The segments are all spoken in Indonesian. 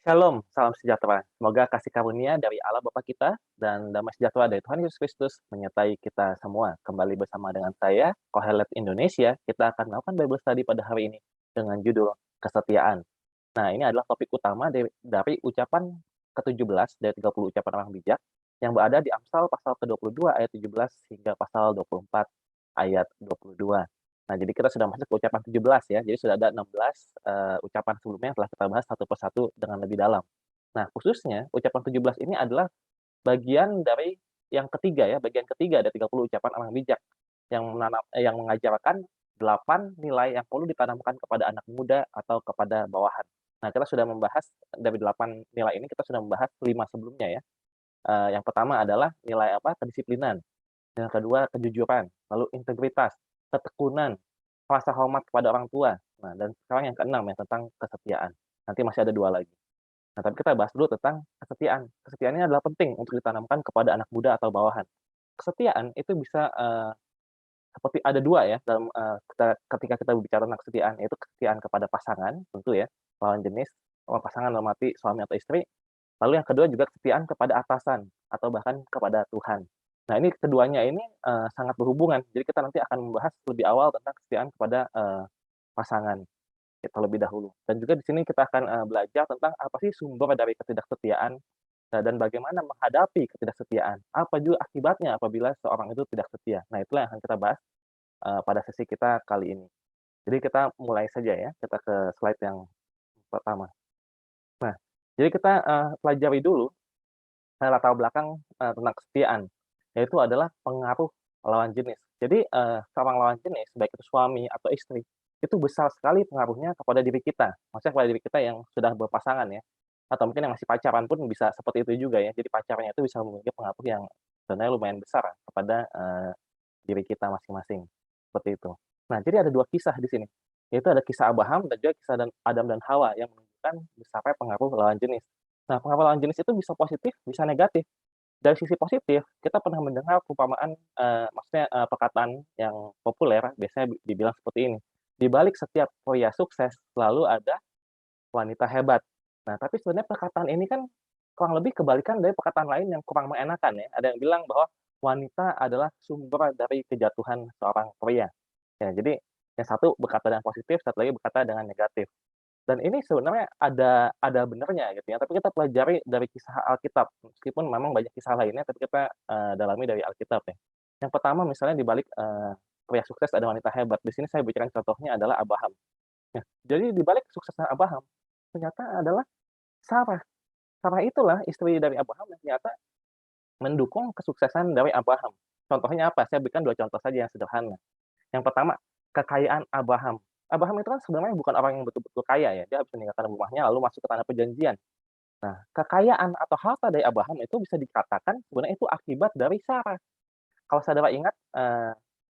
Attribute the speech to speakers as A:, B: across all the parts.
A: Shalom, salam sejahtera. Semoga kasih karunia dari Allah Bapa kita dan damai sejahtera dari Tuhan Yesus Kristus menyertai kita semua. Kembali bersama dengan saya, Kohelet Indonesia, kita akan melakukan Bible Study pada hari ini dengan judul kesetiaan. Nah, ini adalah topik utama dari ucapan ke-17 dari 30 ucapan orang bijak yang berada di Amsal pasal ke-22 ayat 17 hingga pasal 24 ayat 22. Nah, jadi kita sudah masuk ke ucapan 17 ya. Jadi sudah ada 16 ucapan sebelumnya yang telah kita bahas satu persatu dengan lebih dalam. Nah, khususnya ucapan 17 ini adalah bagian dari yang ketiga ya, bagian ketiga dari 30 ucapan orang bijak yang mengajarkan 8 nilai yang perlu ditanamkan kepada anak muda atau kepada bawahan. Nah, kita sudah membahas dari 8 nilai ini kita sudah membahas 5 sebelumnya ya. Yang pertama adalah nilai apa? Kedisiplinan, yang kedua kejujuran, lalu integritas, ketekunan, rasa hormat kepada orang tua. Nah, dan sekarang yang keenam yang tentang kesetiaan. Nanti masih ada 2 lagi. Nah, tapi kita bahas dulu tentang kesetiaan. Kesetiaan ini adalah penting untuk ditanamkan kepada anak muda atau bawahan. Kesetiaan itu bisa, seperti ada 2 ya dalam, ketika kita berbicara tentang kesetiaan, yaitu kesetiaan kepada pasangan tentu ya, lawan jenis, pasangan dalam arti suami atau istri, lalu yang kedua juga kesetiaan kepada atasan atau bahkan kepada Tuhan. Nah, ini keduanya ini, sangat berhubungan. Jadi kita nanti akan membahas lebih awal tentang kesetiaan kepada, pasangan terlebih dahulu. Dan juga di sini kita akan, belajar tentang apa sih sumber dari ketidaksetiaan, dan bagaimana menghadapi ketidaksetiaan. Apa juga akibatnya apabila seorang itu tidak setia. Nah, itulah yang akan kita bahas, pada sesi kita kali ini. Jadi kita mulai saja ya, kita ke slide yang pertama. Nah, jadi kita, pelajari dulu latar belakang, tentang kesetiaan, yaitu adalah pengaruh lawan jenis. Jadi, seorang lawan jenis, baik itu suami atau istri, itu besar sekali pengaruhnya kepada diri kita. Maksudnya kepada diri kita yang sudah berpasangan ya, atau mungkin yang masih pacaran pun bisa seperti itu juga ya. Jadi pacarnya itu bisa memiliki pengaruh yang sebenarnya lumayan besar kepada, diri kita masing-masing, seperti itu. Nah, jadi ada 2 kisah di sini, yaitu ada kisah Abraham dan juga kisah Adam dan Hawa yang menunjukkan besarnya pengaruh lawan jenis. Nah, pengaruh lawan jenis itu bisa positif, bisa negatif. Dari sisi positif, kita pernah mendengar perumpamaan, maksudnya, perkataan yang populer biasanya dibilang seperti ini, "Di balik setiap pria sukses selalu ada wanita hebat." Nah, tapi sebenarnya perkataan ini kan kurang lebih kebalikan dari perkataan lain yang kurang mengenakan ya. Ada yang bilang bahwa wanita adalah sumber dari kejatuhan seorang pria. Ya, jadi yang satu berkata dengan positif, satu lagi berkata dengan negatif. Dan ini sebenarnya ada benarnya gitu ya, tapi kita pelajari dari kisah Alkitab, meskipun memang banyak kisah lainnya, tapi kita, dalami dari Alkitab ya. Yang pertama misalnya di balik, pria sukses ada wanita hebat, di sini saya berikan contohnya adalah Abraham. Nah, jadi di balik kesuksesan Abraham, ternyata adalah Sarah. Sarah itulah istri dari Abraham yang ternyata mendukung kesuksesan dari Abraham. Contohnya apa? Saya berikan 2 contoh saja yang sederhana. Yang pertama, kekayaan Abraham. Abraham itu kan sebenarnya bukan orang yang betul-betul kaya ya, dia habis meninggalkan rumahnya lalu masuk ke tanah perjanjian. Nah, kekayaan atau harta dari Abraham itu bisa dikatakan sebenarnya itu akibat dari Sarah. Kalau saudara ingat,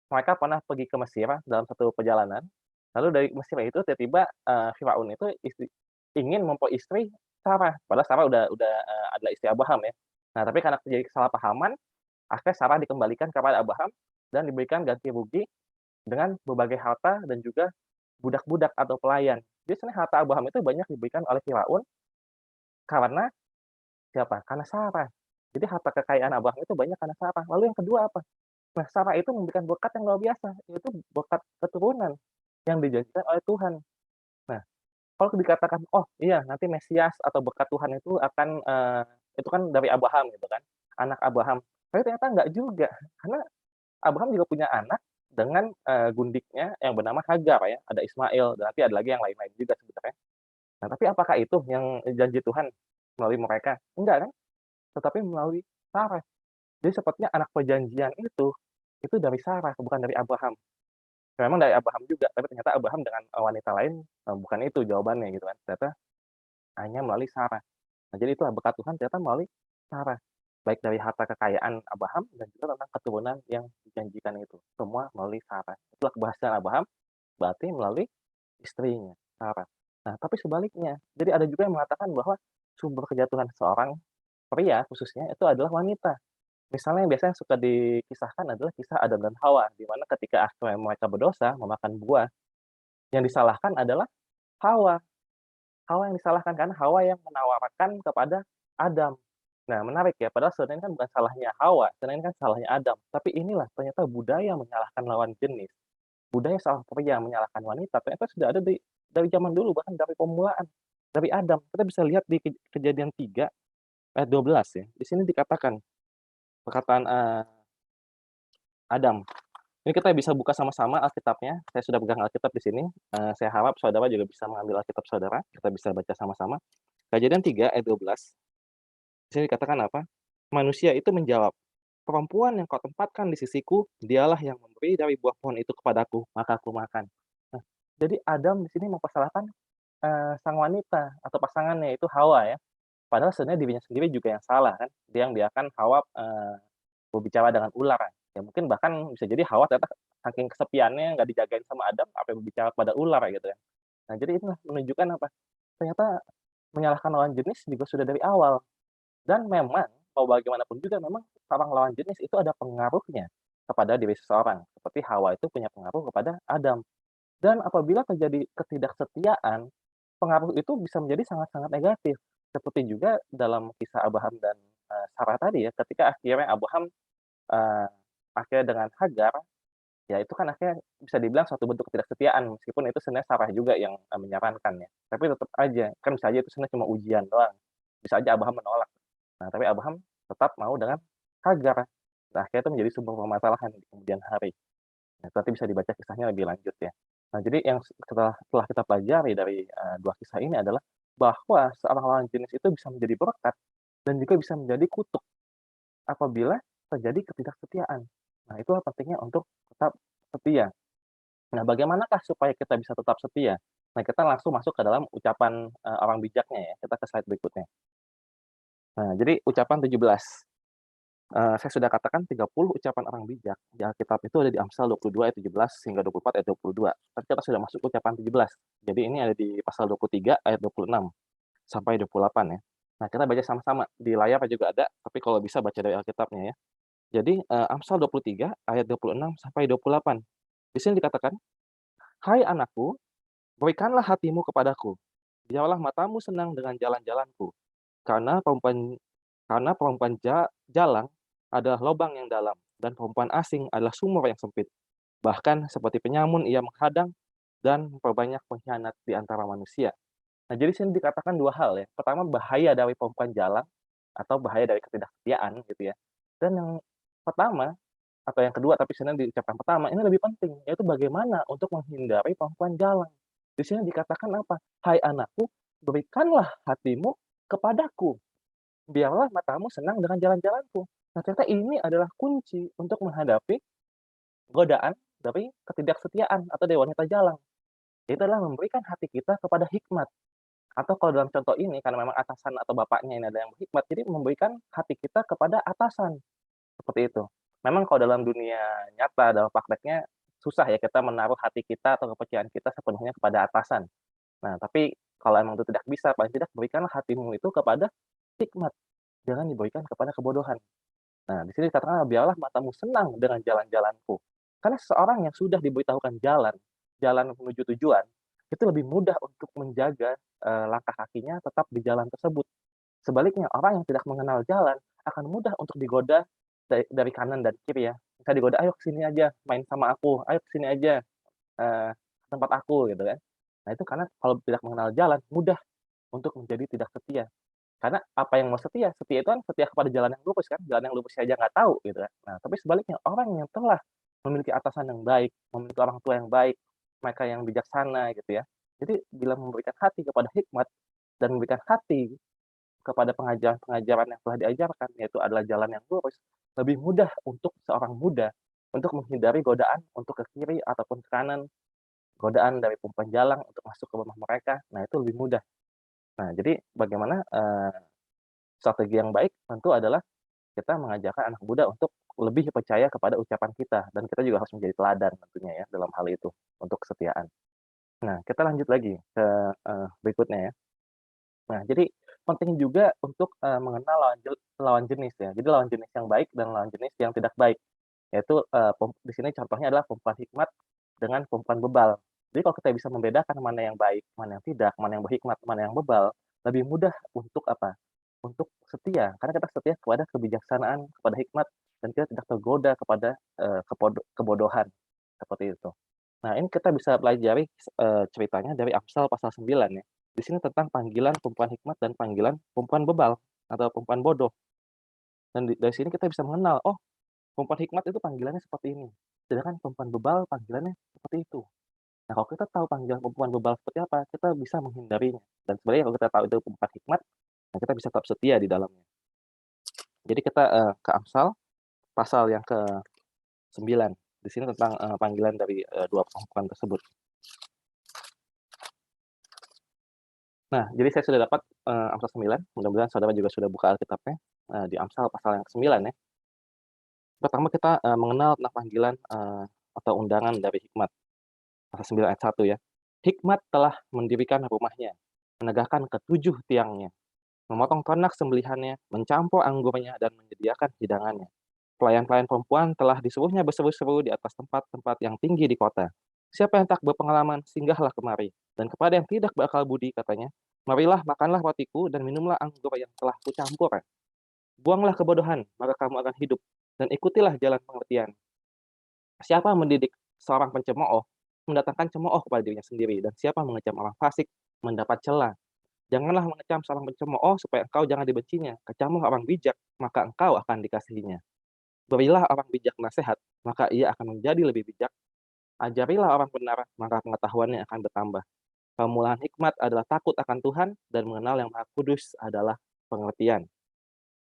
A: mereka pernah pergi ke Mesir dalam satu perjalanan, lalu dari Mesir itu tiba-tiba, Firaun itu ingin memperistri Sarah, padahal Sarah udah, adalah istri Abraham ya. Nah, tapi karena terjadi kesalahpahaman, akhirnya Sarah dikembalikan kepada Abraham dan diberikan ganti rugi dengan berbagai harta dan juga budak-budak atau pelayan. Jadi sebenarnya harta Abraham itu banyak diberikan oleh Firaun karena siapa? Karena Sarah. Jadi harta kekayaan Abraham itu banyak karena Sarah. Lalu yang kedua apa? Nah, Sarah itu memberikan berkat yang luar biasa, yaitu berkat keturunan yang dijanjikan oleh Tuhan. Nah, kalau dikatakan, "Oh iya, nanti Mesias atau berkat Tuhan itu akan, itu kan dari Abraham," gitu kan, anak Abraham. Tapi ternyata enggak juga, karena Abraham juga punya anak dengan, gundiknya yang bernama Hagar ya, ada Ismail dan nanti ada lagi yang lain-lain juga sebenarnya. Nah, tapi apakah itu yang janji Tuhan melalui mereka? Enggak kan, tetapi melalui Sarah. Jadi sepertinya anak perjanjian itu dari Sarah, bukan dari Abraham. Ya memang dari Abraham juga, tapi ternyata Abraham dengan, wanita lain, bukan itu jawabannya gitu kan, ternyata hanya melalui Sarah. Nah, jadi itulah berkat Tuhan ternyata melalui Sarah. Baik dari harta kekayaan Abraham dan juga tentang keturunan yang dijanjikan itu, semua melalui Sarah. Itulah keberhasilan Abraham, berarti melalui istrinya, Sarah. Nah, tapi sebaliknya, jadi ada juga yang mengatakan bahwa sumber kejatuhan seorang pria khususnya itu adalah wanita. Misalnya yang biasanya suka dikisahkan adalah kisah Adam dan Hawa, di mana ketika akhirnya mereka berdosa memakan buah, yang disalahkan adalah Hawa. Hawa yang disalahkan karena Hawa yang menawarkan kepada Adam. Nah, menarik ya, padahal sebenarnya kan bukan salahnya Hawa, sebenarnya kan salahnya Adam. Tapi inilah ternyata budaya menyalahkan lawan jenis, budaya seorang pria menyalahkan wanita ternyata sudah ada dari zaman dulu, bahkan dari permulaan, dari Adam. Kita bisa lihat di Kejadian 3 ayat 12 ya. Di sini dikatakan, perkataan, Adam. Ini kita bisa buka sama-sama Alkitabnya, saya sudah pegang Alkitab di sini, saya harap saudara juga bisa mengambil Alkitab saudara, kita bisa baca sama-sama. Kejadian 3 ayat 12, di sini dikatakan apa, manusia itu menjawab, "Perempuan yang kau tempatkan di sisiku, dialah yang memberi dari buah pohon itu kepadaku, maka aku makan." Nah, jadi Adam di sini mempersalahkan, sang wanita atau pasangannya itu Hawa ya, padahal sebenarnya dirinya sendiri juga yang salah kan, dia yang biarkan Hawa, berbicara dengan ular kan. Ya mungkin bahkan bisa jadi Hawa ternyata saking kesepiannya nggak dijagain sama Adam, sampai berbicara pada ular gitu ya. Nah, jadi itulah menunjukkan apa, ternyata menyalahkan lawan jenis juga sudah dari awal. Dan memang, mau bagaimanapun juga memang seorang lawan jenis itu ada pengaruhnya kepada diri seseorang, seperti Hawa itu punya pengaruh kepada Adam. Dan apabila terjadi ketidaksetiaan, pengaruh itu bisa menjadi sangat-sangat negatif. Seperti juga dalam kisah Abraham dan, Sarah tadi ya, ketika akhirnya Abraham, eee, akhirnya dengan Hagar, ya itu kan akhirnya bisa dibilang suatu bentuk ketidaksetiaan, meskipun itu sebenarnya Sarah juga yang, menyarankan ya. Tapi tetap aja, kan bisa aja itu sebenarnya cuma ujian doang, bisa aja Abraham menolak. Nah, tapi Abraham tetap mau dengan Hagar. Nah, akhirnya itu menjadi sumber permasalahan di kemudian hari. Nah, itu nanti bisa dibaca kisahnya lebih lanjut ya. Nah, jadi yang setelah kita pelajari dari, 2 kisah ini adalah bahwa seorang lawan jenis itu bisa menjadi berkat dan juga bisa menjadi kutuk apabila terjadi ketidaksetiaan. Nah, itulah pentingnya untuk tetap setia. Nah, bagaimanakah supaya kita bisa tetap setia? Nah, kita langsung masuk ke dalam ucapan, orang bijaknya ya. Kita ke slide berikutnya. Nah, jadi ucapan 17. Saya sudah katakan 30 ucapan orang bijak di Alkitab itu ada di Amsal 22 ayat 17 hingga 24 ayat 22. Tapi kita sudah masuk ucapan 17. Jadi ini ada di pasal 23 ayat 26 sampai 28 ya. Nah, kita baca sama-sama. Di layar juga ada, tapi kalau bisa baca dari Alkitabnya ya. Jadi, Amsal 23 ayat 26 sampai 28. Di sini dikatakan, "Hai anakku, berikanlah hatimu kepadaku, biarlah matamu senang dengan jalan-jalanku, karena perempuan jalang adalah lubang yang dalam, dan perempuan asing adalah sumur yang sempit. Bahkan seperti penyamun ia menghadang dan memperbanyak pengkhianat di antara manusia." Nah, jadi sini dikatakan 2 hal ya. Pertama, bahaya dari perempuan jalang atau bahaya dari ketidaksetiaan gitu ya. Dan yang pertama atau yang kedua, tapi sebenarnya diucapkan pertama, ini lebih penting, yaitu bagaimana untuk menghindari perempuan jalang. Di sini dikatakan apa? "Hai anakku, berikanlah hatimu kepadaku, biarlah matamu senang dengan jalan-jalanku." Nah, ternyata ini adalah kunci untuk menghadapi godaan dari ketidaksetiaan atau dari wanita jalang. Itu adalah memberikan hati kita kepada hikmat. Atau kalau dalam contoh ini, karena memang atasan atau bapaknya ini ada yang berhikmat, jadi memberikan hati kita kepada atasan, seperti itu. Memang kalau dalam dunia nyata, dalam prakteknya, susah ya kita menaruh hati kita atau kepercayaan kita sepenuhnya kepada atasan. Nah, tapi kalau emang itu tidak bisa, paling tidak berikanlah hatimu itu kepada hikmat, jangan diberikan kepada kebodohan. Nah, di sini dikatakan, "Biarlah matamu senang dengan jalan-jalanku." Karena seseorang yang sudah diberitahukan jalan, jalan menuju tujuan, itu lebih mudah untuk menjaga, langkah kakinya tetap di jalan tersebut. Sebaliknya, orang yang tidak mengenal jalan akan mudah untuk digoda dari kanan dan kiri ya. Misalnya digoda, "Ayo ke sini aja, main sama aku. Ayo ke sini aja, ke tempat aku," gitu kan. Nah, itu karena kalau tidak mengenal jalan, mudah untuk menjadi tidak setia. Karena apa yang mau setia? Setia itu kan setia kepada jalan yang lurus kan, jalan yang lurus aja nggak tahu gitu kan. Nah, tapi sebaliknya orang yang telah memiliki atasan yang baik, memiliki orang tua yang baik, mereka yang bijaksana gitu ya. Jadi bila memberikan hati kepada hikmat dan memberikan hati kepada pengajaran-pengajaran yang telah diajarkan, yaitu adalah jalan yang lurus, lebih mudah untuk seorang muda untuk menghindari godaan untuk ke kiri ataupun ke kanan, godaan dari perempuan jalang untuk masuk ke rumah mereka. Nah, itu lebih mudah. Nah, jadi bagaimana, strategi yang baik tentu adalah kita mengajarkan anak muda untuk lebih percaya kepada ucapan kita dan kita juga harus menjadi teladan tentunya ya dalam hal itu, untuk kesetiaan. Nah, kita lanjut lagi ke, berikutnya ya. Nah, jadi penting juga untuk, mengenal lawan jenis ya. Jadi lawan jenis yang baik dan lawan jenis yang tidak baik, yaitu, di sini contohnya adalah perempuan hikmat dengan perempuan bebal. Jadi kalau kita bisa membedakan mana yang baik, mana yang tidak, mana yang berhikmat, mana yang bebal, lebih mudah untuk apa, untuk setia. Karena kita setia kepada kebijaksanaan, kepada hikmat, dan kita tidak tergoda kepada, kebodohan, seperti itu. Nah, ini kita bisa pelajari, ceritanya dari Amsal pasal 9 ya. Di sini tentang panggilan perempuan hikmat dan panggilan perempuan bebal atau perempuan bodoh. Dan dari sini kita bisa mengenal, oh, perempuan hikmat itu panggilannya seperti ini, sedangkan perempuan bebal panggilannya seperti itu. Nah, kalau kita tahu panggilan perempuan bebal seperti apa, kita bisa menghindarinya. Dan sebenarnya kalau kita tahu itu perempuan hikmat, nah kita bisa tetap setia di dalamnya. Jadi kita, ke Amsal pasal yang ke-9. Di sini tentang, panggilan dari, 2 perempuan tersebut. Nah, jadi saya sudah dapat, Amsal 9, mudah-mudahan saudara juga sudah buka Alkitabnya, di Amsal pasal yang ke-9 ya. Pertama kita, mengenal tentang panggilan, atau undangan dari hikmat, pasal 9 ayat 1 ya. Hikmat telah mendirikan rumahnya, menegakkan ketujuh tiangnya, memotong ternak sembelihannya, mencampur anggurnya, dan menyediakan hidangannya. Pelayan-pelayan perempuan telah disuruhnya berseru-seru di atas tempat-tempat yang tinggi di kota. Siapa yang tak berpengalaman, singgahlah kemari. Dan kepada yang tidak berakal budi, katanya, marilah makanlah rotiku dan minumlah anggur yang telah kucampur. Buanglah kebodohan, maka kamu akan hidup, dan ikutilah jalan pengertian. Siapa mendidik seorang pencemooh, mendatangkan cemooh kepada dirinya sendiri, dan siapa mengecam orang fasik, mendapat cela. Janganlah mengecam seorang pencemooh supaya engkau jangan dibencinya. Kecamlah orang bijak, maka engkau akan dikasihinya. Berilah orang bijak nasihat, maka ia akan menjadi lebih bijak. Ajarilah orang benar, maka pengetahuannya akan bertambah. Permulaan hikmat adalah takut akan Tuhan, dan mengenal yang Maha Kudus adalah pengertian.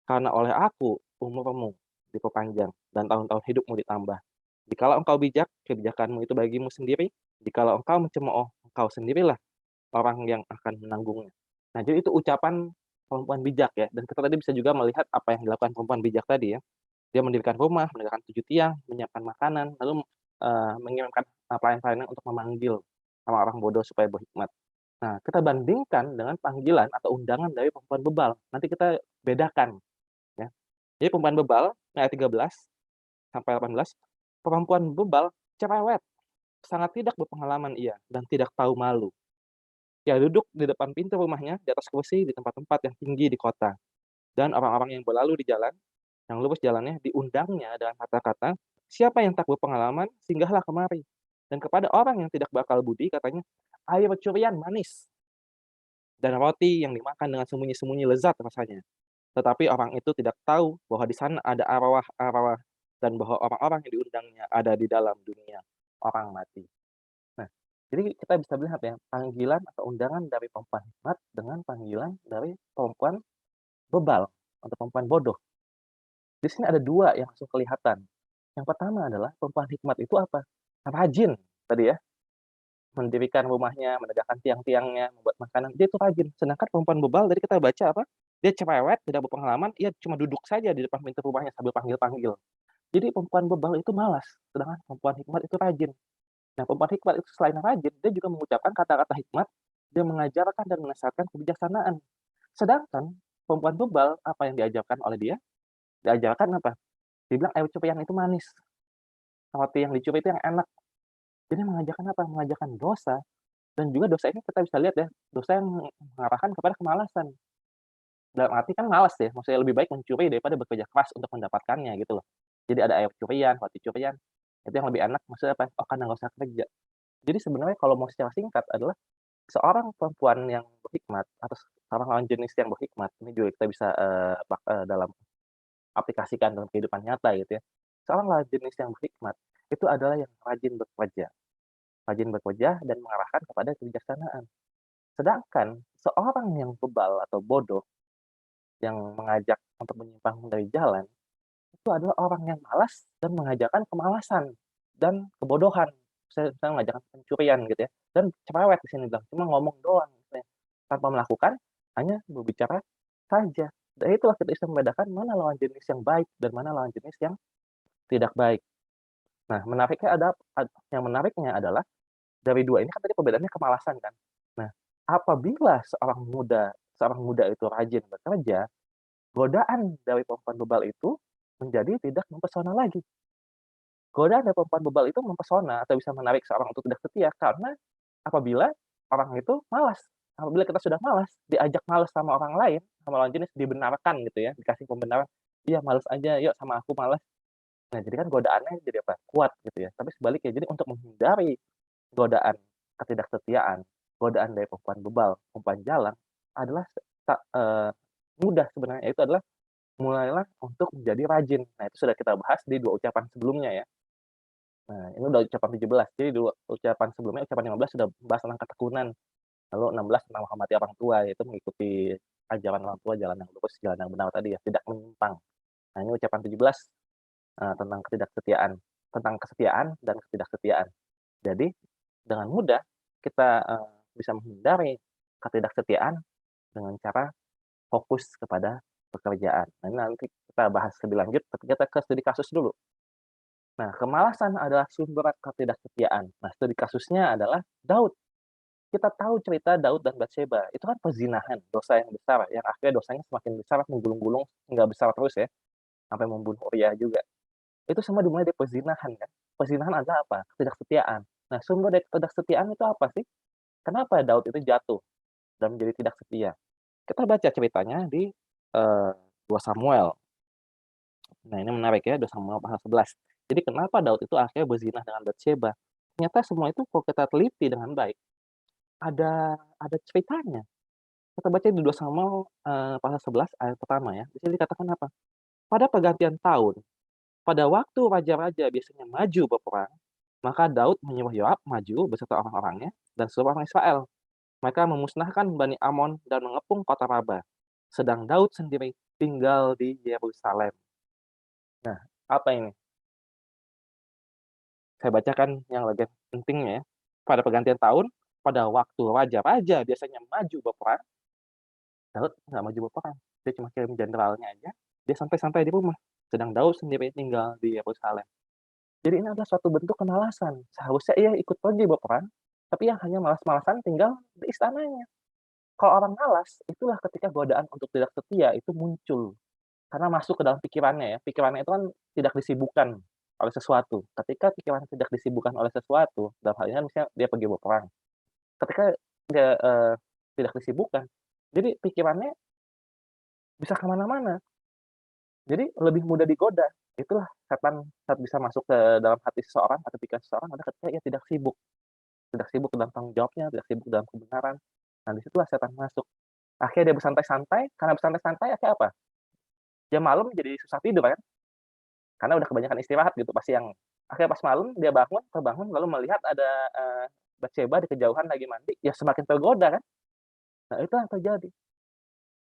A: Karena oleh aku umurmu diperpanjang, dan tahun-tahun hidupmu ditambah. Jikalau engkau bijak, kebijakanmu itu bagimu sendiri. Jikalau engkau mencemooh, engkau sendirilah orang yang akan menanggungnya. Nah, jadi itu ucapan perempuan bijak ya, dan kita tadi bisa juga melihat apa yang dilakukan perempuan bijak tadi ya. Dia mendirikan rumah, menegakkan 7 tiang, menyiapkan makanan, lalu, mengirimkan, pelayan-pelayannya untuk memanggil orang-orang bodoh supaya berhikmat. Nah, kita bandingkan dengan panggilan atau undangan dari perempuan bebal. Nanti kita bedakan ya. Jadi perempuan bebal, ayat 13 sampai 18, perempuan bebal cerewet, sangat tidak berpengalaman ia, dan tidak tahu malu. Ia duduk di depan pintu rumahnya, di atas kursi, di tempat-tempat yang tinggi di kota. Dan orang-orang yang berlalu di jalan, yang lurus jalannya, diundangnya dengan kata-kata, "Siapa yang tak berpengalaman, singgahlah kemari." Dan kepada orang yang tidak berakal budi, katanya, "Air curian manis, dan roti yang dimakan dengan sembunyi-sembunyi lezat rasanya." Tetapi orang itu tidak tahu bahwa di sana ada arwah-arwah, dan bahwa orang-orang yang diundangnya ada di dalam dunia orang mati. Nah, jadi kita bisa melihat ya, panggilan atau undangan dari perempuan hikmat dengan panggilan dari perempuan bebal atau perempuan bodoh. Di sini ada 2 yang langsung kelihatan. Yang pertama adalah perempuan hikmat itu apa? Rajin tadi ya, mendirikan rumahnya, menegakkan tiang-tiangnya, membuat makanan, dia itu rajin. Sedangkan perempuan bebal tadi kita baca apa, dia cerewet, tidak berpengalaman, ia cuma duduk saja di depan pintu rumahnya sambil panggil-panggil. Jadi perempuan bebal itu malas, sedangkan perempuan hikmat itu rajin. Nah, perempuan hikmat itu selain rajin, dia juga mengucapkan kata-kata hikmat, dia mengajarkan dan menasihatkan kebijaksanaan. Sedangkan perempuan bebal, apa yang diajarkan oleh dia? Diajarkan apa? Dibilang air cerian itu manis, roti yang dicuri itu yang enak. Jadi mengajarkan apa? Mengajarkan dosa, dan juga dosa ini kita bisa lihat ya, dosa yang mengarahkan kepada kemalasan. Dalam arti kan malas ya, maksudnya lebih baik mencuri daripada bekerja keras untuk mendapatkannya gitu loh. Jadi ada air curian, roti curian, itu yang lebih enak maksudnya apa? Oh, karena nggak usah kerja. Jadi sebenarnya kalau mau secara singkat adalah seorang perempuan yang berhikmat atau seorang lawan jenis yang berhikmat, ini juga kita bisa, dalam aplikasikan dalam kehidupan nyata gitu ya. Seorang lawan jenis yang berhikmat, itu adalah yang rajin bekerja dan mengarahkan kepada kebijaksanaan. Sedangkan seorang yang bebal atau bodoh, yang mengajak untuk menyimpang dari jalan, itu adalah orang yang malas dan mengajarkan kemalasan dan kebodohan. Saya mengajarkan pencurian gitu ya, dan cerewet di sini bilang, cuma ngomong doang misalnya, tanpa melakukan, hanya berbicara saja. Dan itulah kita bisa membedakan mana lawan jenis yang baik dan mana lawan jenis yang tidak baik. Nah, yang menariknya adalah dari 2 ini kan tadi perbedaannya kemalasan kan. Nah, apabila seorang muda itu rajin bekerja, godaan dari perempuan bebal itu menjadi tidak mempesona lagi. Godaan dari perempuan bebal itu mempesona atau bisa menarik seorang untuk tidak setia karena apabila orang itu malas. Apabila kita sudah malas, diajak malas sama orang lain, sama lawan jenis, dibenarkan gitu ya, dikasih pembenaran, "Iya males aja, yuk sama aku malas." Nah, jadi kan godaannya jadi apa, kuat gitu ya. Tapi sebaliknya, jadi untuk menghindari godaan ketidaksetiaan, godaan dari perempuan bebal, umpan jalan, adalah mudah sebenarnya, yaitu adalah mulailah untuk menjadi rajin. Nah, itu sudah kita bahas di 2 ucapan sebelumnya ya. Nah, ini udah ucapan 17, jadi 2 ucapan sebelumnya, ucapan 15 sudah membahas tentang ketekunan, lalu 16 tentang menghormati orang tua, yaitu mengikuti ajaran orang tua, jalan yang lurus, jalan yang benar tadi ya, tidak menyimpang. Nah, ini ucapan 17, tentang ketidaksetiaan, tentang kesetiaan dan ketidaksetiaan. Jadi, dengan mudah kita, bisa menghindari ketidaksetiaan dengan cara fokus kepada pekerjaan. Nah, ini nanti kita bahas lebih lanjut, tapi kita ke studi kasus dulu. Nah, kemalasan adalah sumber ketidaksetiaan. Nah, studi kasusnya adalah Daud. Kita tahu cerita Daud dan Batseba, itu kan pezinahan, dosa yang besar, yang akhirnya dosanya semakin besar, menggulung-gulung hingga besar terus ya, sampai membunuh Uria juga. Itu semua dimulai dari pezinahan kan. Pezinahan adalah apa? Ketidaksetiaan. Nah, sumber dari ketidaksetiaan itu apa sih? Kenapa Daud itu jatuh dan menjadi tidak setia? Kita baca ceritanya di, 2 Samuel. Nah, ini menarik ya, 2 Samuel pasal 11. Jadi kenapa Daud itu akhirnya berzinah dengan Batseba? Ternyata semua itu kalau kita teliti dengan baik, ada ceritanya. Kita baca di 2 Samuel, pasal 11 ayat pertama ya. Di sini dikatakan apa? Pada pergantian tahun, pada waktu raja-raja biasanya maju berperang, maka Daud menyuruh Yoab maju beserta orang-orangnya dan seluruh orang Israel. Mereka memusnahkan Bani Amon dan mengepung kota Raba. Sedang Daud sendiri tinggal di Yerusalem. Nah, apa ini? Saya bacakan yang bagian pentingnya ya. Pada pergantian tahun, pada waktu raja-raja biasanya maju berperang, Daud nggak maju berperang. Dia cuma kirim jenderalnya aja, dia santai-santai di rumah. Sedang Daud sendiri tinggal di Yerusalem. Jadi ini adalah suatu bentuk kemalasan. Seharusnya ia ikut pergi berperang, tapi ia hanya malas-malasan tinggal di istananya. Kalau orang malas, itulah ketika godaan untuk tidak setia itu muncul. Karena masuk ke dalam pikirannya ya. Pikirannya itu kan tidak disibukkan oleh sesuatu. Ketika pikiran tidak disibukkan oleh sesuatu, dalam hal ini kan misalnya dia pergi berperang. Ketika dia, tidak disibukkan, jadi pikirannya bisa ke mana-mana. Jadi lebih mudah digoda. Itulah setan saat bisa masuk ke dalam hati seseorang atau pikiran seseorang adalah ketika ia tidak sibuk. Tidak sibuk dalam tanggung jawabnya, tidak sibuk dalam kebenaran. Nah, di situlah setan masuk. Akhirnya dia bersantai-santai, karena bersantai-santai akhirnya apa? Dia malam jadi susah tidur kan, karena udah kebanyakan istirahat gitu pas siang. Akhirnya pas malam dia terbangun lalu melihat ada, Batseba di kejauhan lagi mandi, ya semakin tergoda kan. Nah, itu yang terjadi.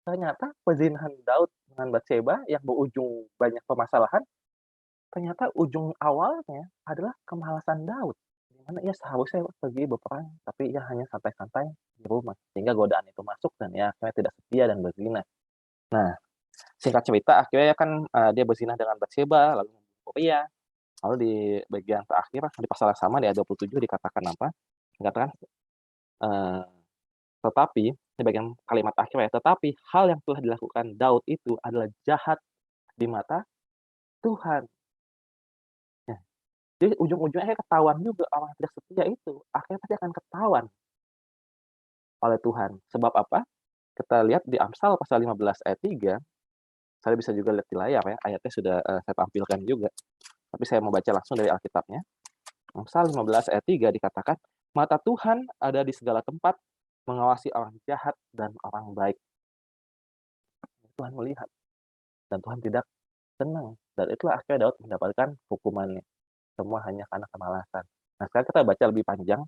A: Ternyata perzinahan Daud dengan Batseba yang berujung banyak permasalahan, ternyata ujung awalnya adalah kemalasan Daud. Di mana ia seharusnya pergi berperang, tapi ia hanya santai-santai di rumah. Sehingga godaan itu masuk dan ia akhirnya tidak setia dan berzina. Nah, singkat cerita akhirnya kan, dia berzina dengan Batseba, lalu membunuh Uria. Lalu di bagian terakhir, di pasal yang sama di ayat 27 dikatakan apa? Dikatakan, eee, tetapi di bagian kalimat akhir ya, tetapi hal yang telah dilakukan Daud itu adalah jahat di mata Tuhan. Nah, jadi ujung-ujungnya akhirnya ketahuan juga orang yang tidak setia itu, akhirnya pasti akan ketahuan oleh Tuhan. Sebab apa? Kita lihat di Amsal pasal 15 ayat 3, saya bisa juga lihat di layar ya, ayatnya sudah, saya tampilkan juga. Tapi saya mau baca langsung dari Alkitabnya. Amsal 15 ayat 3 dikatakan, "Mata Tuhan ada di segala tempat, mengawasi orang jahat dan orang baik." Tuhan melihat dan Tuhan tidak senang. Dan itulah akhirnya Daud mendapatkan hukumannya. Semua hanya karena kemalasan. Nah, sekarang kita baca lebih panjang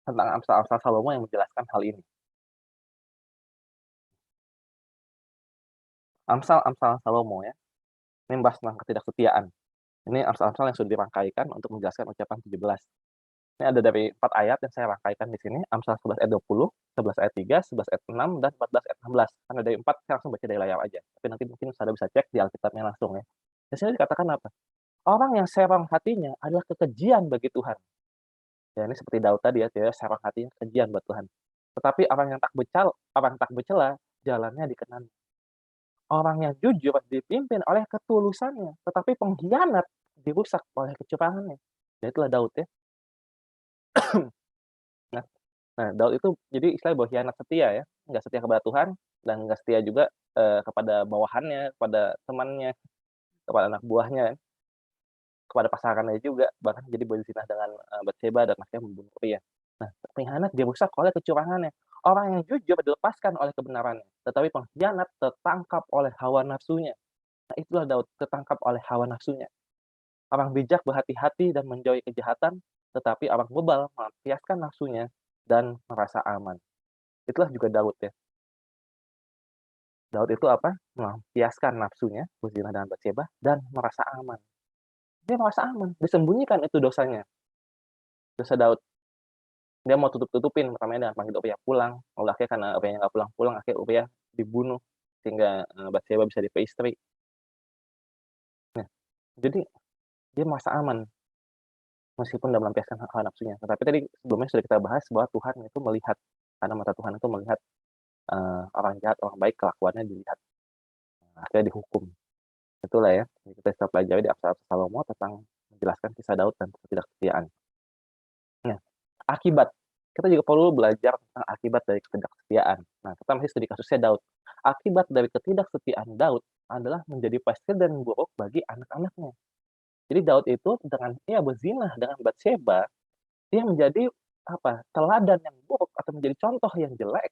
A: tentang Amsal-Amsal Salomo yang menjelaskan hal ini. Amsal-Amsal Salomo ya, ini membahas tentang ketidaksetiaan. Ini Amsal-Amsal yang sudah dirangkaikan untuk menjelaskan ucapan 17. Ini ada dari 4 ayat yang saya rangkaikan di sini, Amsal 11 ayat 20, 11 ayat 3, 11 ayat 6, dan 14 ayat 16. Karena dari 4, saya langsung baca dari layar aja. Tapi nanti mungkin Saudara bisa cek di Alkitabnya langsung ya. Di sini dikatakan apa? Orang yang serong hatinya adalah kekejian bagi Tuhan. Ya ini seperti Daud tadi ya, dia serong hatinya kekejian buat Tuhan. Tetapi orang tak bercela, jalannya dikenan. Orang yang jujur dipimpin oleh ketulusannya, tetapi pengkhianat dirusak oleh kecurangannya. Ya itulah Daud ya. Nah, Daud itu jadi istilahnya berkhianat setia ya, nggak setia kepada Tuhan dan nggak setia juga, kepada bawahannya, kepada temannya, kepada anak buahnya, kepada pasangannya juga, bahkan jadi berzinah dengan, Batsheba dan akhirnya membunuh Uria. Nah, pengkhianat dirusak oleh kecurangannya. Orang yang jujur dilepaskan oleh kebenarannya, tetapi pengkhianat tertangkap oleh hawa nafsunya. Nah, itulah Daud, tertangkap oleh hawa nafsunya. Orang bijak berhati-hati dan menjauhi kejahatan, tetapi orang bebal melampiaskan nafsunya dan merasa aman. Itulah juga Daud ya. Daud itu apa? Melampiaskan nafsunya, berzina dengan Batsheba, dan merasa aman. Dia merasa aman, disembunyikan itu dosanya, dosa Daud. Dia mau tutup-tutupin, pertamanya dengan panggil Uria pulang, lalu akhirnya karena Urianya nggak pulang-pulang, akhirnya Uria dibunuh, sehingga, Batsheba bisa diperistri. Nah, jadi dia merasa aman, meskipun udah melampiaskan hawa nafsunya. Tetapi tadi sebelumnya sudah kita bahas bahwa Tuhan itu melihat, karena mata Tuhan itu melihat, orang jahat, orang baik, kelakuannya dilihat, akhirnya dihukum. Itulah ya, yang kita bisa pelajari di Amsal Salomo tentang menjelaskan kisah Daud dan ketidaksetiaan. Nah, akibat, kita juga perlu belajar tentang akibat dari ketidaksetiaan. Nah, kita masih studi kasusnya Daud. Akibat dari ketidaksetiaan Daud adalah menjadi presiden buruk bagi anak-anaknya. Jadi Daud itu dengan ia berzinah dengan Batsheba, dia menjadi apa, teladan yang buruk atau menjadi contoh yang jelek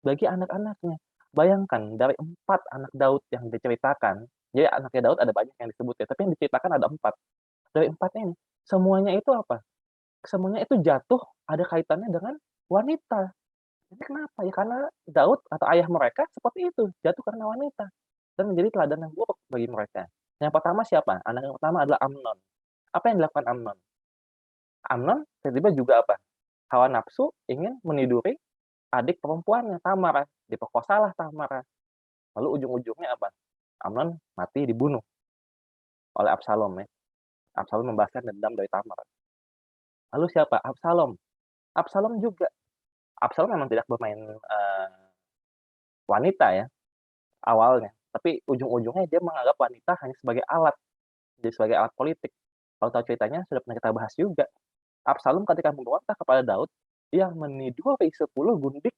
A: bagi anak-anaknya. Bayangkan dari 4 anak Daud yang diceritakan, jadi anaknya Daud ada banyak yang disebut ya, tapi yang diceritakan ada 4. Dari 4 ini, semuanya itu apa, semuanya itu jatuh ada kaitannya dengan wanita. Jadi kenapa? Ya karena Daud atau ayah mereka seperti itu, jatuh karena wanita dan menjadi teladan yang buruk bagi mereka. Yang pertama siapa? Anak yang pertama adalah Amnon. Apa yang dilakukan Amnon? Amnon tiba-tiba juga apa, hawa nafsu ingin meniduri adik perempuannya Tamar, diperkosalah Tamar. Lalu ujung-ujungnya apa? Amnon mati dibunuh oleh Absalom ya. Absalom membalaskan dendam dari Tamar. Lalu siapa? Absalom. Absalom juga. Absalom memang tidak bermain, wanita ya, awalnya. Tapi ujung-ujungnya dia menganggap wanita hanya sebagai alat, jadi sebagai alat politik. Kalau tahu ceritanya sudah pernah kita bahas juga. Absalom ketika memberontak kepada Daud, dia meniduri 10 gundik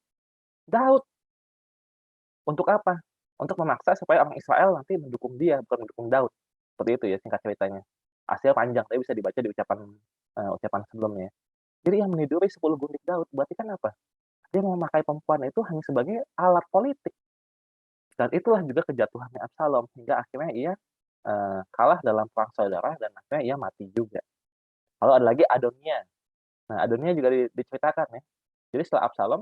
A: Daud. Untuk apa? Untuk memaksa supaya orang Israel nanti mendukung dia, bukan mendukung Daud. Seperti itu ya singkat ceritanya. Hasilnya panjang, tapi bisa dibaca di ucapan sebelumnya. Jadi yang meniduri 10 gundik Daud, berarti kan apa? Dia memakai perempuan itu hanya sebagai alat politik. Dan itulah juga kejatuhannya Absalom, hingga akhirnya ia, kalah dalam perang saudara dan akhirnya ia mati juga. Lalu ada lagi Adonia. Nah, Adonia juga diceritakan ya. Jadi setelah Absalom,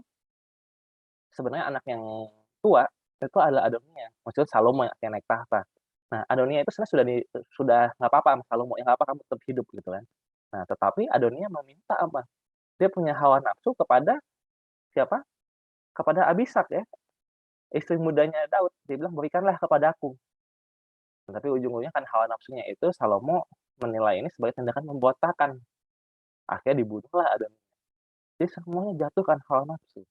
A: sebenarnya anak yang tua itu adalah Adonia, maksudnya Salomo yang akhirnya naik tahta. Nah, Adonia itu sebenarnya sudah nggak apa-apa sama Salomo, "Ya nggak apa kamu tetap hidup," gitu kan. Nah, tetapi Adonia meminta apa, dia punya hawa nafsu kepada siapa, kepada Abishag ya, istri mudanya Daud. Dia bilang, "Berikanlah kepadaku." Tapi ujung-ujungnya kan hawa nafsunya itu Salomo menilai ini sebagai tindakan pemberontakan. Akhirnya dibunuhlah Adonia. Jadi semuanya jatuh kan hawa nafsu.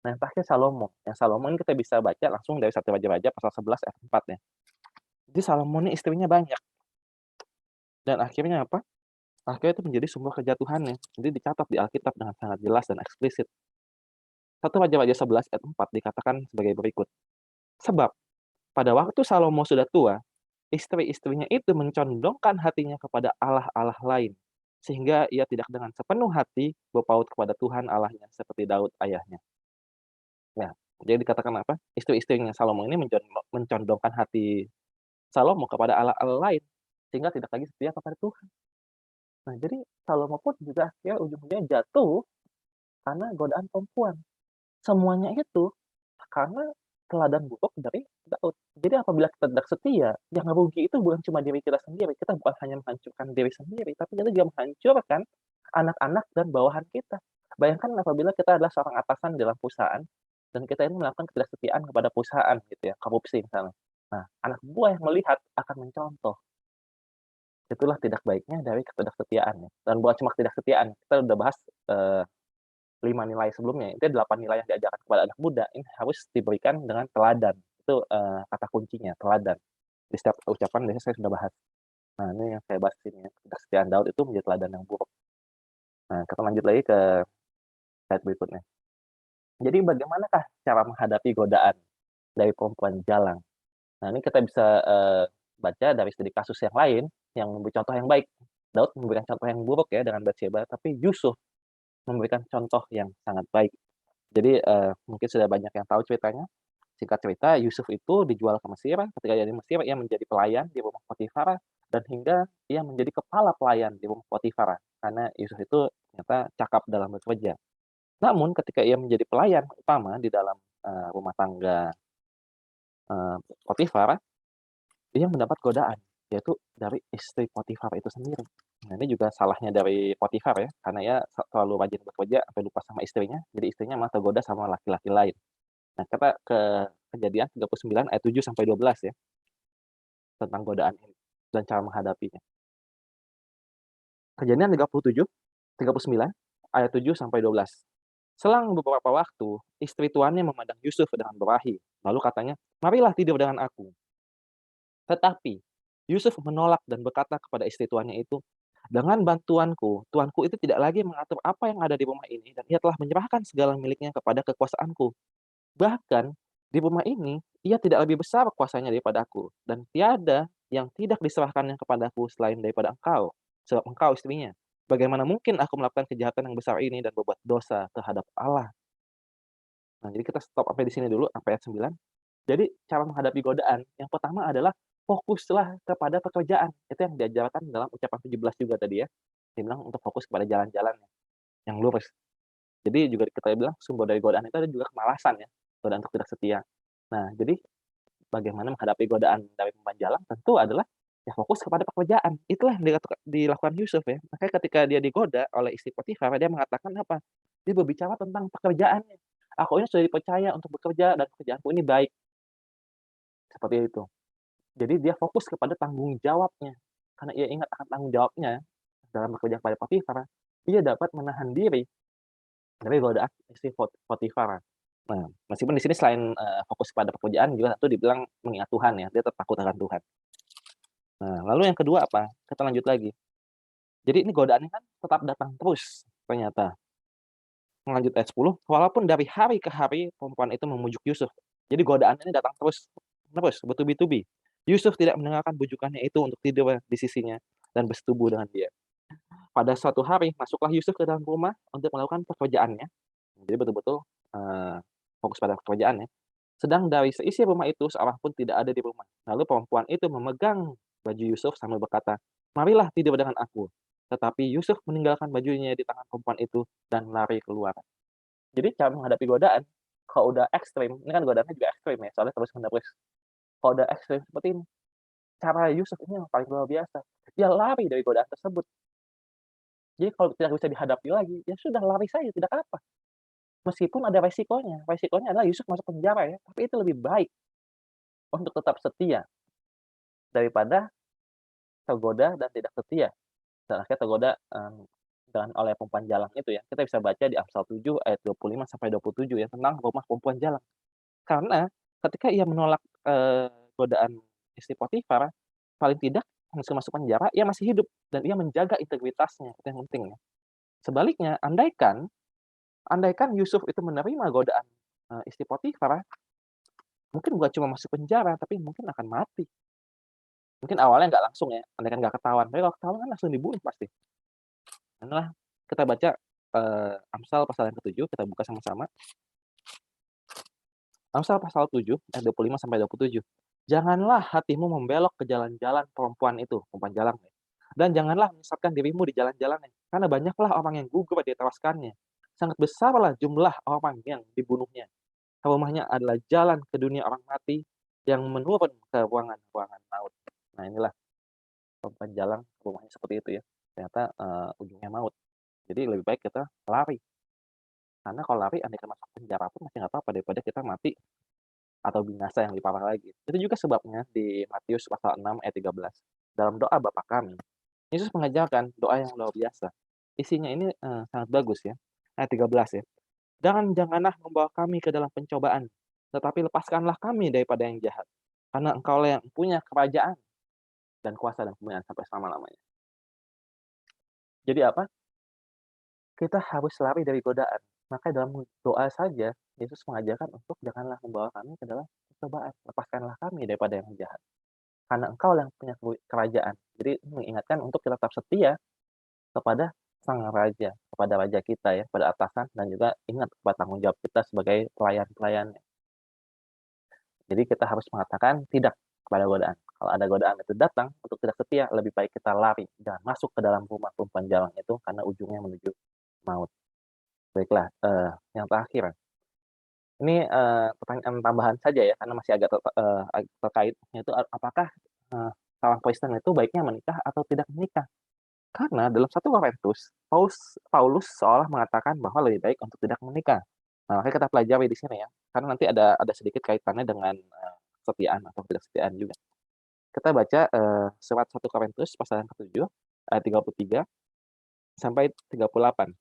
A: Nah, yang terakhir Salomo. Yang Salomo ini kita bisa baca langsung dari 1 Raja-Raja pasal 11 ayat 4 ya. Jadi Salomo ini istrinya banyak dan akhirnya apa, akhirnya itu menjadi sumber kejatuhannya. Jadi dicatat di Alkitab dengan sangat jelas dan eksplisit. 1 Raja-Raja 11 ayat 4 dikatakan sebagai berikut, "Sebab pada waktu Salomo sudah tua, istri-istrinya itu mencondongkan hatinya kepada allah-allah lain, sehingga ia tidak dengan sepenuh hati berpaut kepada Tuhan Allahnya seperti Daud ayahnya." Nah, jadi dikatakan apa, istri-istrinya Salomo ini mencondongkan hati Salomo kepada allah-allah lain, sehingga tidak lagi setia kepada Tuhan. Nah, jadi Salomo pun juga akhirnya ujung-ujungnya jatuh karena godaan perempuan. Semuanya itu karena teladan buruk dari Daud. Jadi apabila kita tidak setia, yang rugi itu bukan cuma diri kita sendiri. Kita bukan hanya menghancurkan diri sendiri, tapi kita juga menghancurkan anak-anak dan bawahan kita. Bayangkan apabila kita adalah seorang atasan dalam perusahaan dan kita ini melakukan ketidaksetiaan kepada perusahaan gitu ya, korupsi misalnya. Nah, anak buah yang melihat akan mencontoh. Itulah tidak baiknya dari ketidaksetiaan ya. Dan bukan cuma ketidaksetiaan, kita udah bahas, 5 nilai sebelumnya, itu 8 nilai yang diajarkan kepada anak muda, ini harus diberikan dengan teladan. Itu, kata kuncinya, teladan. Di setiap ucapan biasanya saya sudah bahas. Nah, ini yang saya bahas di sini ya, ketidaksetiaan Daud itu menjadi teladan yang buruk. Nah, kita lanjut lagi ke slide berikutnya. Jadi bagaimanakah cara menghadapi godaan dari perempuan jalang? Nah, ini kita bisa, baca dari studi kasus yang lain yang memberi contoh yang baik. Daud memberikan contoh yang buruk ya dengan Batsyeba, tapi Yusuf memberikan contoh yang sangat baik. Jadi, mungkin sudah banyak yang tahu ceritanya. Singkat cerita, Yusuf itu dijual ke Mesir. Ketika dia di Mesir, ia menjadi pelayan di rumah Potifar dan hingga ia menjadi kepala pelayan di rumah Potifar. Karena Yusuf itu ternyata cakap dalam bekerja. Namun ketika ia menjadi pelayan utama di dalam, rumah tangga, Potifar, ia mendapat godaan, yaitu dari istri Potifar itu sendiri. Nah, ini juga salahnya dari Potifar ya, karena ia terlalu rajin bekerja sampai lupa sama istrinya, jadi istrinya malah tergoda sama laki-laki lain. Nah, kita ke Kejadian 39 ayat 7 sampai 12 ya, tentang godaan ini dan cara menghadapinya. Kejadian 39 ayat 7 sampai 12. Selang beberapa waktu, istri tuannya memandang Yusuf dengan berahi. Lalu katanya, "Marilah tidur dengan aku." Tetapi Yusuf menolak dan berkata kepada istri tuannya itu, "Dengan bantuanku, tuanku itu tidak lagi mengatur apa yang ada di rumah ini dan ia telah menyerahkan segala miliknya kepada kekuasaanku. Bahkan di rumah ini ia tidak lebih besar kuasanya daripada aku dan tiada yang tidak diserahkannya kepadaku selain daripada engkau, sebab engkau istrinya. Bagaimana mungkin aku melakukan kejahatan yang besar ini dan berbuat dosa terhadap Allah?" Nah, jadi kita stop sampai di sini dulu, sampai ayat 9. Jadi cara menghadapi godaan, yang pertama adalah fokuslah kepada pekerjaan. Itu yang diajarkan dalam ucapan 17 juga tadi ya. Dia bilang untuk fokus kepada jalan-jalan yang lurus. Jadi juga kita bilang sumber dari godaan itu ada juga kemalasan ya, godaan untuk tidak setia. Nah, jadi bagaimana menghadapi godaan dari pembuat jalan tentu adalah ya fokus kepada pekerjaan. Itulah yang dilakukan Yusuf ya. Makanya ketika dia digoda oleh istri Potifar, dia mengatakan apa? Dia berbicara tentang pekerjaannya. "Aku ini sudah dipercaya untuk bekerja dan pekerjaanku ini baik." Seperti itu. Jadi dia fokus kepada tanggung jawabnya. Karena ia ingat akan tanggung jawabnya dalam bekerja kepada Potifar, ia dapat menahan diri dari godaan istri Potifar. Nah, meskipun di sini selain, fokus pada pekerjaan juga tentu dibilang mengingat Tuhan ya, dia tetap takut akan Tuhan. Nah, lalu yang kedua apa? Kita lanjut lagi. Jadi ini godaannya kan tetap datang terus ternyata. Lanjut ayat 10, walaupun dari hari ke hari perempuan itu memujuk Yusuf. Jadi godaan ini datang terus terus, bertubi-tubi. Yusuf tidak mendengarkan bujukannya itu untuk tidur di sisinya dan bersetubuh dengan dia. Pada suatu hari, masuklah Yusuf ke dalam rumah untuk melakukan pekerjaannya. Jadi betul-betul, fokus pada pekerjaannya. Sedang dari seisi rumah itu seorang pun tidak ada di rumah. Lalu perempuan itu memegang baju Yusuf sambil berkata, "Marilah tidur dengan aku." Tetapi Yusuf meninggalkan bajunya di tangan perempuan itu dan lari keluar. Jadi cara menghadapi godaan, kalau udah ekstrim, ini kan godaannya juga ekstrim ya, soalnya terus-menerus. Kalau udah ekstrim seperti ini, cara Yusuf ini yang paling luar biasa. Dia lari dari godaan tersebut. Jadi kalau tidak bisa dihadapi lagi, ya sudah lari saja, tidak apa. Meskipun ada resikonya. Resikonya adalah Yusuf masuk penjara ya, tapi itu lebih baik untuk tetap setia daripada tergoda dan tidak setia. Dan akhirnya tergoda, dengan oleh perempuan jalang itu ya. Kita bisa baca di Amsal 7 ayat 25 sampai 27 ya, tentang rumah perempuan jalang. Karena ketika ia menolak, godaan istri Potifar, paling tidak meski masuk penjara, ia masih hidup dan ia menjaga integritasnya, itu yang penting ya. Sebaliknya, andaikan Yusuf itu menerima godaan, istri Potifar, mungkin bukan cuma masuk penjara, tapi mungkin akan mati. Mungkin awalnya nggak langsung ya, andaikan nggak ketahuan, tapi kalau ketahuan kan langsung dibunuh pasti. Inilah kita baca, Amsal pasal yang ke-7, kita buka sama-sama. Amsal pasal 7 ayat 25 sampai 27. "Janganlah hatimu membelok ke jalan-jalan perempuan itu," perempuan jalang ya, "dan janganlah menyesatkan dirimu di jalan-jalannya, karena banyaklah orang yang gugur ditewaskannya. Sangat besarlah jumlah orang yang dibunuhnya. Rumahnya adalah jalan ke dunia orang mati yang menurun ke ruangan-ruangan maut." Nah, inilah perempuan jalang rumahnya seperti itu ya. Ternyata, ujungnya maut. Jadi lebih baik kita lari, karena kalau lari andaikan masuk penjara pun masih nggak apa-apa daripada kita mati atau binasa yang lebih parah lagi. Itu juga sebabnya di Matius pasal 6 ayat 13. Dalam doa Bapa kami, Yesus mengajarkan doa yang luar biasa. Isinya ini, sangat bagus ya. Ayat 13 ya. Janganlah membawa kami ke dalam pencobaan, tetapi lepaskanlah kami daripada yang jahat. Karena Engkaulah yang punya kerajaan dan kuasa dan kemuliaan sampai selama-lamanya." Jadi apa? Kita harus lari dari godaan. Maka dalam doa saja, Yesus mengajarkan untuk janganlah membawa kami ke dalam percobaan, lepaskanlah kami daripada yang jahat. Karena Engkau yang punya kerajaan. Jadi mengingatkan untuk kita tetap setia kepada sang raja, kepada raja kita ya, pada atasan dan juga ingat kepada tanggung jawab kita sebagai pelayan-pelayan. Jadi kita harus mengatakan tidak kepada godaan. Kalau ada godaan itu datang untuk tidak setia, lebih baik kita lari, jangan masuk ke dalam rumah perempuan jalang itu karena ujungnya menuju maut. Baiklah, yang terakhir, ini, pertanyaan tambahan saja ya, karena masih agak terkait, yaitu apakah, seorang Kristen itu baiknya menikah atau tidak menikah? Karena dalam 1 Korintus, Paulus seolah mengatakan bahwa lebih baik untuk tidak menikah. Nah, makanya kita pelajari di sini ya, karena nanti ada sedikit kaitannya dengan, kesetiaan atau ketidaksetiaan juga. Kita baca, surat 1 Korintus pasal yang ke-7, ayat 33 sampai 38.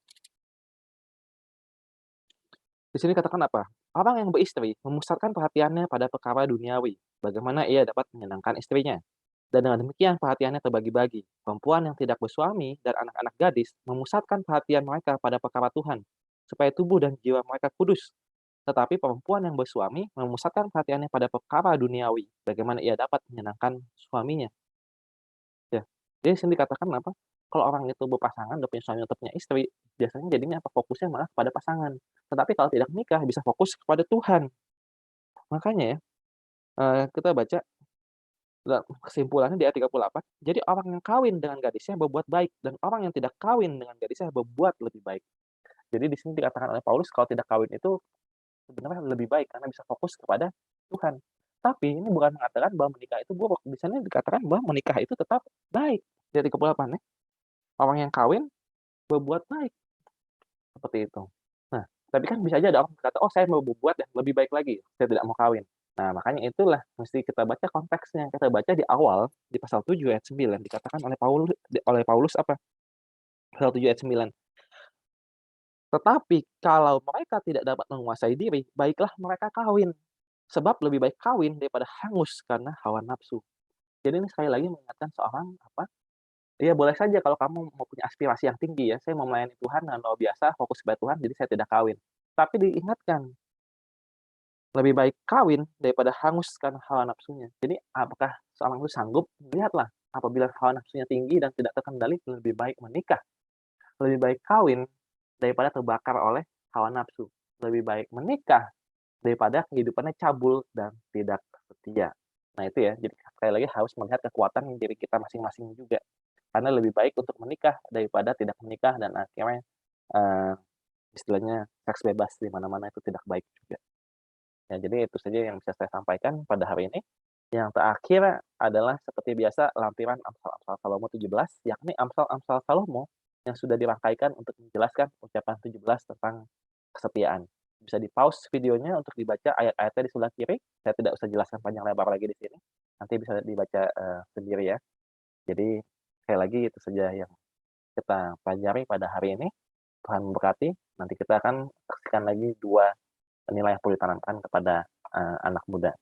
A: Di sini katakan apa? Orang yang beristri memusatkan perhatiannya pada perkara duniawi, bagaimana ia dapat menyenangkan istrinya. Dan dengan demikian perhatiannya terbagi-bagi. Perempuan yang tidak bersuami dan anak-anak gadis memusatkan perhatian mereka pada perkara Tuhan, supaya tubuh dan jiwa mereka kudus. Tetapi perempuan yang bersuami memusatkan perhatiannya pada perkara duniawi, bagaimana ia dapat menyenangkan suaminya. Ya. Jadi di sini dikatakan apa? Kalau orang itu berpasangan, udah punya suami atau punya istri, biasanya jadinya apa? Fokusnya malah pada pasangan. Tetapi kalau tidak menikah, bisa fokus kepada Tuhan. Makanya ya, kita baca kesimpulannya di ayat 38, jadi orang yang kawin dengan gadisnya berbuat baik, dan orang yang tidak kawin dengan gadisnya berbuat lebih baik. Jadi di sini dikatakan oleh Paulus kalau tidak kawin itu sebenarnya lebih baik karena bisa fokus kepada Tuhan. Tapi ini bukan mengatakan bahwa menikah itu buruk. Di sana dikatakan bahwa menikah itu tetap baik. Di ayat 38 ya. Orang yang kawin berbuat baik, seperti itu. Nah, tapi kan bisa aja ada orang berkata, "Oh, saya mau berbuat yang lebih baik lagi, saya tidak mau kawin." Nah, makanya itulah mesti kita baca konteksnya. Kita baca di awal, di pasal 7 ayat 9 dikatakan oleh Paulus apa? Pasal 7 ayat 9, "Tetapi kalau mereka tidak dapat menguasai diri, baiklah mereka kawin, sebab lebih baik kawin daripada hangus karena hawa nafsu." Jadi ini sekali lagi mengingatkan seorang apa, iya boleh saja kalau kamu mau punya aspirasi yang tinggi ya, saya mau melayani Tuhan dengan luar biasa, fokus kepada Tuhan, jadi saya tidak kawin. Tapi diingatkan, lebih baik kawin daripada hangus karena hawa nafsunya. Jadi apakah seorang itu sanggup? Lihatlah, apabila hawa nafsunya tinggi dan tidak terkendali, lebih baik menikah. Lebih baik kawin daripada terbakar oleh hawa nafsu. Lebih baik menikah daripada kehidupannya cabul dan tidak setia. Nah itu ya, jadi sekali lagi harus melihat kekuatan diri kita masing-masing juga. Karena lebih baik untuk menikah daripada tidak menikah dan akhirnya, eee, istilahnya seks bebas di mana-mana itu tidak baik juga. Ya, jadi itu saja yang bisa saya sampaikan pada hari ini. Yang terakhir adalah seperti biasa lampiran Amsal-Amsal Salomo 17, yakni Amsal-Amsal Salomo yang sudah dirangkaikan untuk menjelaskan ucapan 17 tentang kesetiaan. Bisa di-pause videonya untuk dibaca ayat-ayatnya di sebelah kiri, saya tidak usah jelaskan panjang lebar lagi di sini, nanti bisa dibaca, sendiri ya. Jadi sekali lagi itu saja yang kita pelajari pada hari ini. Tuhan memberkati, nanti kita akan saksikan lagi 2 nilai yang perlu ditanamkan kepada, anak muda.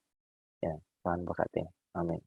A: Ya, Tuhan berkati. Amin.